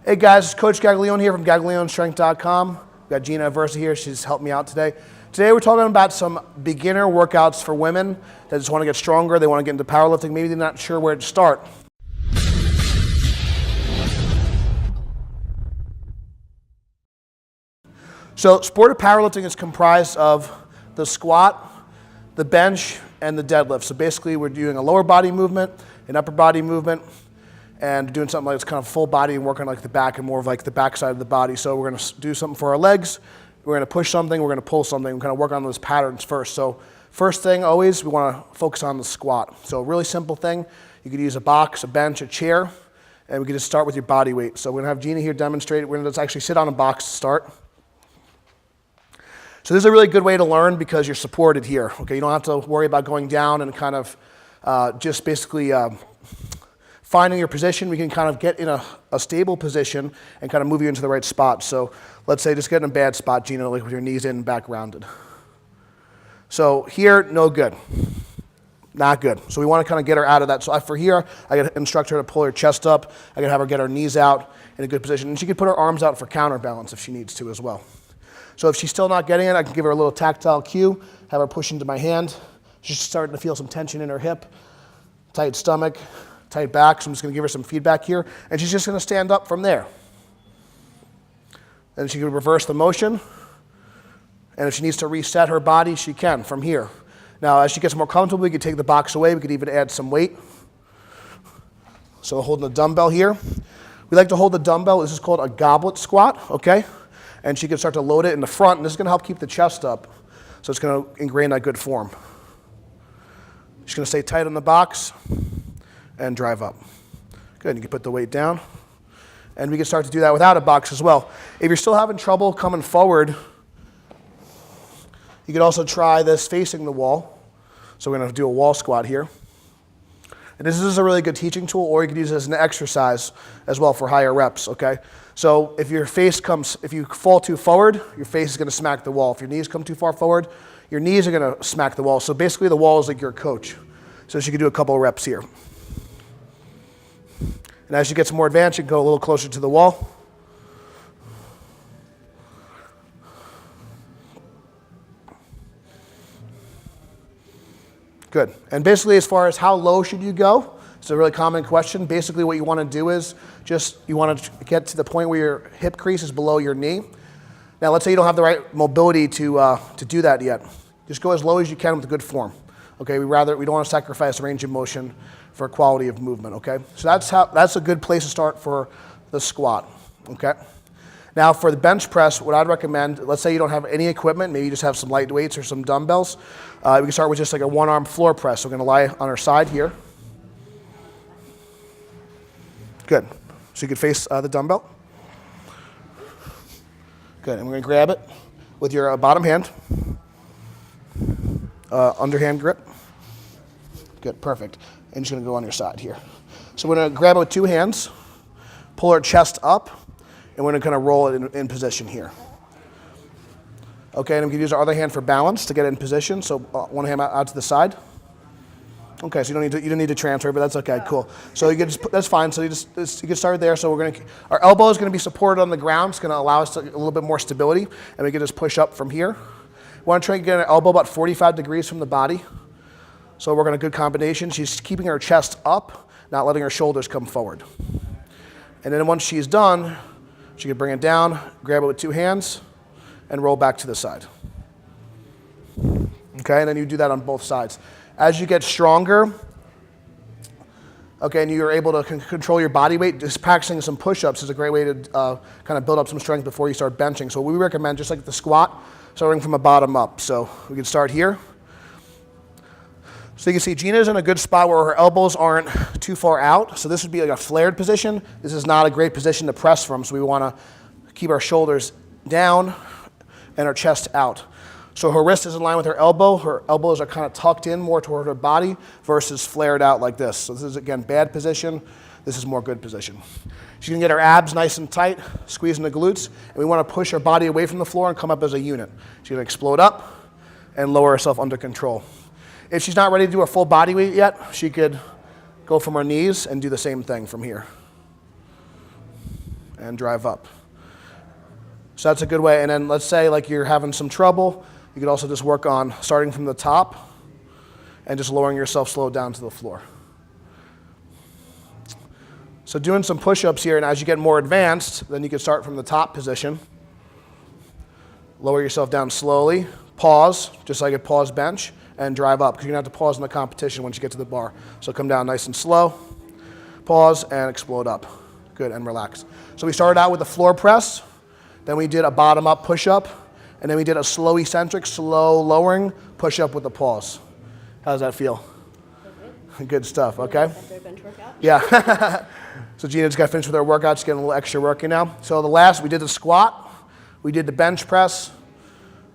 Hey guys, it's Coach Gaglione here from GaglioneStrength.com. We've got Gina Aversa here. She's helped me out today. Today we're talking about some beginner workouts for women that just want to get stronger. They want to get into powerlifting. Maybe they're not sure where to start. So sport of powerlifting is comprised of the squat, the bench, and the deadlift. So basically we're doing a lower body movement, an upper body movement, and doing something like it's kind of full body and working like the back and more of like the back side of the body. So we're going to do something for our legs. We're going to push something. We're going to pull something. We're going to work on those patterns first. So first thing always, we want to focus on the squat. So a really simple thing. You could use a box, a bench, a chair, and we can just start with your body weight. So we're going to have Gina here demonstrate it. We're going to actually sit on a box to start. So this is a really good way to learn because you're supported here. Okay, you don't have to worry about going down and kind of just basically finding your position. We can kind of get in a stable position and kind of move you into the right spot. So let's say just get in a bad spot, Gina, like with your knees in and back rounded. So here, no good. Not good. So we want to kind of get her out of that. So for here, I got to instruct her to pull her chest up. I got to have her get her knees out in a good position. And she can put her arms out for counterbalance if she needs to as well. So if she's still not getting it, I can give her a little tactile cue, have her push into my hand. She's starting to feel some tension in her hip, tight stomach, tight back. So I'm just going to give her some feedback here. And she's just going to stand up from there. And she can reverse the motion. And if she needs to reset her body, she can from here. Now, as she gets more comfortable, we could take the box away. We could even add some weight. So holding the dumbbell here. We like to hold the dumbbell. This is called a goblet squat, okay? And she can start to load it in the front. And this is going to help keep the chest up. So it's going to ingrain that good form. She's going to stay tight on the box and drive up. Good, you can put the weight down. And we can start to do that without a box as well. If you're still having trouble coming forward, you could also try this facing the wall. So we're going to do a wall squat here. And this is a really good teaching tool, or you could use it as an exercise as well for higher reps, okay? So if you fall too forward, your face is going to smack the wall. If your knees come too far forward, your knees are going to smack the wall. So basically the wall is like your coach. So she can do a couple of reps here. And as she gets more advanced, you can go a little closer to the wall. Good. And basically, as far as how low should you go, it's a really common question. Basically, what you want to do is you want to get to the point where your hip crease is below your knee. Now, let's say you don't have the right mobility to do that yet. Just go as low as you can with good form. Okay, we don't want to sacrifice range of motion for quality of movement, okay? So that's a good place to start for the squat, okay? Now for the bench press, what I'd recommend, let's say you don't have any equipment, maybe you just have some light weights or some dumbbells. We can start with just like a one-arm floor press. So we're gonna lie on our side here. Good, so you can face the dumbbell. Good, and we're gonna grab it with your bottom hand, underhand grip. Good, perfect. And just gonna go on your side here. So we're gonna grab it with two hands, pull our chest up, and we're gonna kind of roll it in position here. Okay, and we can use our other hand for balance to get it in position. So one hand out to the side. Okay, so you don't need to transfer, but that's okay, cool. So you can that's fine. So you can start there. So our elbow is gonna be supported on the ground. It's gonna allow us a little bit more stability, and we can just push up from here. We wanna try and get an elbow about 45 degrees from the body. So we're working a good combination. She's keeping her chest up, not letting her shoulders come forward. And then once she's done, she can bring it down, grab it with two hands, and roll back to the side. Okay, and then you do that on both sides. As you get stronger, okay, and you're able to control your body weight, just practicing some push-ups is a great way to kind of build up some strength before you start benching. So we recommend, just like the squat, starting from a bottom up. So we can start here. So you can see Gina's in a good spot where her elbows aren't too far out. So this would be like a flared position. This is not a great position to press from. So we want to keep our shoulders down and our chest out. So her wrist is in line with her elbow. Her elbows are kind of tucked in more toward her body versus flared out like this. So this is, again, bad position. This is more good position. She's going to get her abs nice and tight, squeezing the glutes. And we want to push her body away from the floor and come up as a unit. She's going to explode up and lower herself under control. If she's not ready to do a full body weight yet, she could go from her knees and do the same thing from here. and drive up. So that's a good way. And then let's say like you're having some trouble, you could also just work on starting from the top and just lowering yourself slow down to the floor. So doing some push-ups here, and as you get more advanced, then you can start from the top position. Lower yourself down slowly, pause, just like a pause bench, and drive up, because you're going to have to pause in the competition once you get to the bar. So come down nice and slow, pause, and explode up. Good, and relax. So we started out with a floor press, then we did a bottom-up push-up, and then we did a slow eccentric, slow lowering push-up with a pause. How does that feel? Good stuff, okay? Bench workout. Yeah. So Gina just got finished with her workout. She's getting a little extra work in now. So we did the squat, we did the bench press,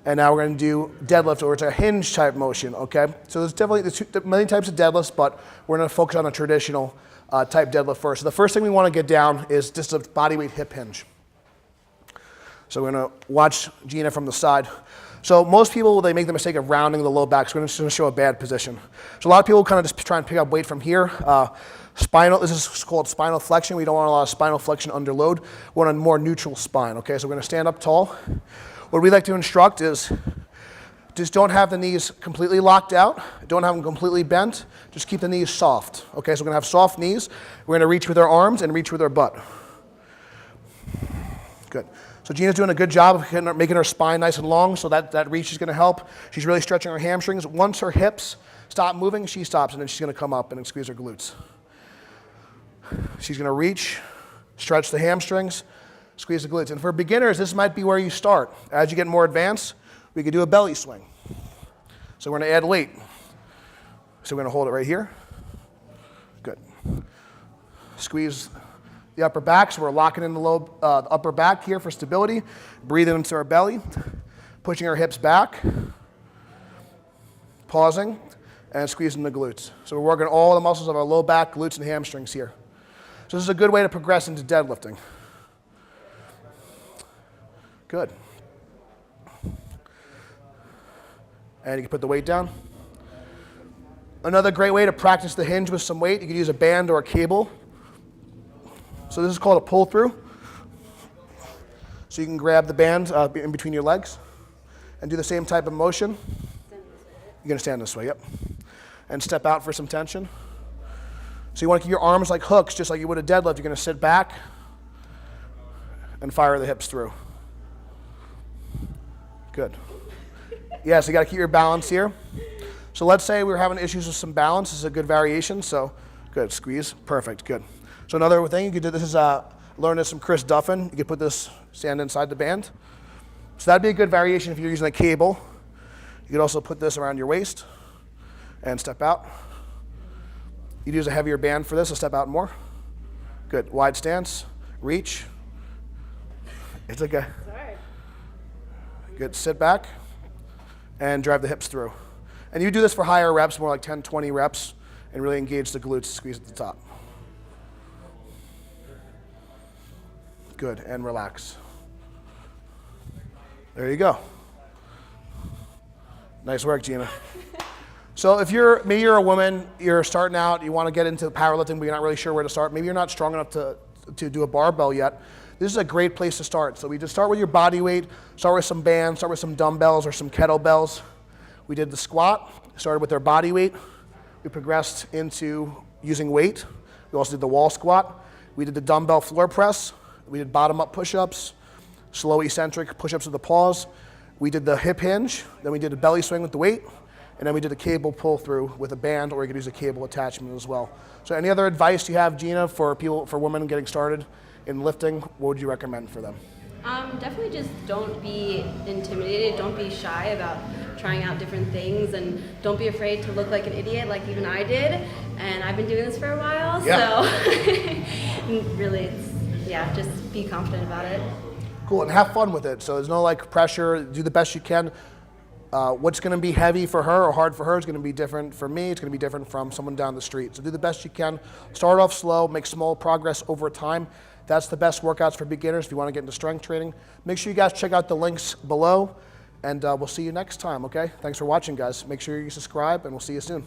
and now we're going to do deadlift, or it's a hinge type motion, okay? So there's definitely many types of deadlifts, but we're going to focus on a traditional type deadlift first. So the first thing we want to get down is just a bodyweight hip hinge. So we're going to watch Gina from the side. So most people, they make the mistake of rounding the low back, so we're just going to show a bad position. So a lot of people kind of just try and pick up weight from here. This is called spinal flexion. We don't want a lot of spinal flexion under load. We want a more neutral spine, okay? So we're going to stand up tall. What we like to instruct is just don't have the knees completely locked out. Don't have them completely bent. Just keep the knees soft, okay? So we're going to have soft knees. We're going to reach with our arms and reach with our butt. Good. So Gina's doing a good job of making her spine nice and long, so that reach is going to help. She's really stretching her hamstrings. Once her hips stop moving, she stops, and then she's going to come up and squeeze her glutes. She's going to reach, stretch the hamstrings, squeeze the glutes. And for beginners, this might be where you start. As you get more advanced, we could do a belly swing. So we're going to add weight. So we're going to hold it right here. Good. Squeeze the upper back, so we're locking in the upper back here for stability. Breathing into our belly, pushing our hips back, pausing, and squeezing the glutes. So we're working all the muscles of our low back, glutes, and hamstrings here. So this is a good way to progress into deadlifting. Good. And you can put the weight down. Another great way to practice the hinge with some weight, you could use a band or a cable. So this is called a pull through. So you can grab the band in between your legs and do the same type of motion. You're going to stand this way, yep. And step out for some tension. So you want to keep your arms like hooks, just like you would a deadlift. You're going to sit back and fire the hips through. Good. Yeah, so you got to keep your balance here. So let's say we're having issues with some balance. This is a good variation. So good, squeeze, perfect, good. So another thing you could do, this is learn this from Chris Duffin. You could put this stand inside the band. So that'd be a good variation if you're using a cable. You could also put this around your waist and step out. You'd use a heavier band for this, so step out more. Good, wide stance, reach. It's okay. Sorry. Good, sit back and drive the hips through. And you do this for higher reps, more like 10, 20 reps, and really engage the glutes, squeeze at the top. Good, and relax. There you go. Nice work, Gina. So if maybe you're a woman, you're starting out, you want to get into powerlifting, but you're not really sure where to start. Maybe you're not strong enough to do a barbell yet. This is a great place to start. So we just start with your body weight, start with some bands, start with some dumbbells or some kettlebells. We did the squat, started with our body weight. We progressed into using weight. We also did the wall squat. We did the dumbbell floor press. We did bottom-up push-ups, slow eccentric push-ups with a pause. We did the hip hinge. Then we did a belly swing with the weight. And then we did a cable pull-through with a band, or you could use a cable attachment as well. So any other advice you have, Gina, for women getting started in lifting? What would you recommend for them? Definitely just don't be intimidated. Don't be shy about trying out different things, and don't be afraid to look like an idiot like even I did. And I've been doing this for a while, so really, just be confident about it. Cool, and have fun with it. So there's no like pressure. Do the best you can. What's going to be heavy for her or hard for her is going to be different for me. It's going to be different from someone down the street. So do the best you can. Start off slow, make small progress over time. That's the best workouts for beginners if you want to get into strength training. Make sure you guys check out the links below, and we'll see you next time, okay? Thanks for watching, guys. Make sure you subscribe, and we'll see you soon.